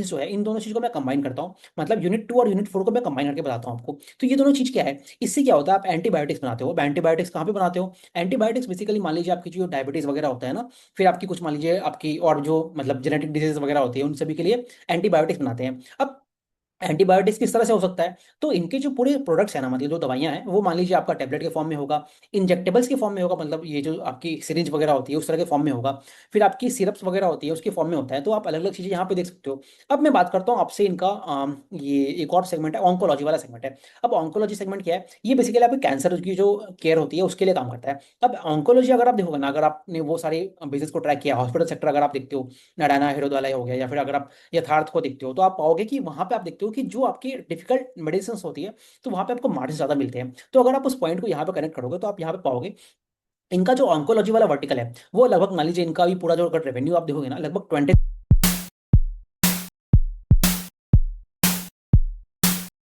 जो है इन दोनों चीज़ को मैं कंबाइन करता हूँ, मतलब यूनिट 2 और यूनिट 4 को मैं कंबाइन करके बताता हूँ आपको। तो ये दोनों चीज़ क्या है, इससे क्या होता है, आप एंटीबायोटिक्स बनाते हो। अब एंटीबायोटिक्स कहाँ पे बनाते हो, एंटीबायोटिक्स बेसिकली मान लीजिए आपकी जो डायबिटीज वगैरह होता है ना, फिर आपकी कुछ मान लीजिए आपकी और जो मतलब जेनेटिक डिजीज वगैरह होती है, उन सभी के लिए एंटीबायोटिक्स बनाते हैं। अब एंटीबायोटिक्स किस तरह से हो सकता है, तो इनके जो पूरे प्रोडक्ट्स है ना, मतलब जो दवाइयाँ हैं, वो मान लीजिए आपका टैबलेट के फॉर्म में होगा, इंजेक्टेबल्स के फॉर्म में होगा, मतलब ये जो आपकी सिरिंज वगैरह होती है उस तरह के फॉर्म में होगा, फिर आपकी सिरप्स वगैरह होती है उसके फॉर्म में होता है। तो आप अलग अलग चीज़ें यहाँ पे देख सकते हो। अब मैं बात करता हूँ आपसे इनका ये एक और सेगमेंट है, ऑन्कोलॉजी वाला सेगमेंट है। अब ऑन्कोलॉजी सेगमेंट क्या है, ये बेसिकली आपके कैंसर की जो केयर होती है उसके लिए काम करता है। अब ऑन्कोलॉजी अगर आप देखोगे ना, अगर आपने वो सारे बिजनेस को ट्रैक किया, हॉस्पिटल सेक्टर अगर आप देखते हो, नारायणा हीरोदयालय हो गया, या फिर अगर आप यथार्थ को देखते हो, तो आप पाओगे कि वहां पे आप देखते हो कि जो आपकी डिफिकल्ट मेडिसिन होती है, तो वहां पे आपको मार्जिन ज्यादा मिलते हैं। तो अगर आप उस पॉइंट को यहाँ पे कनेक्ट करोगे, तो आप यहाँ पे पाओगे इनका जो ऑन्कोलॉजी वाला वर्टिकल है, वो लगभग मान लीजिए इनका भी पूरा जो अगर रेवेन्यू आप देखोगे ना, लगभग 20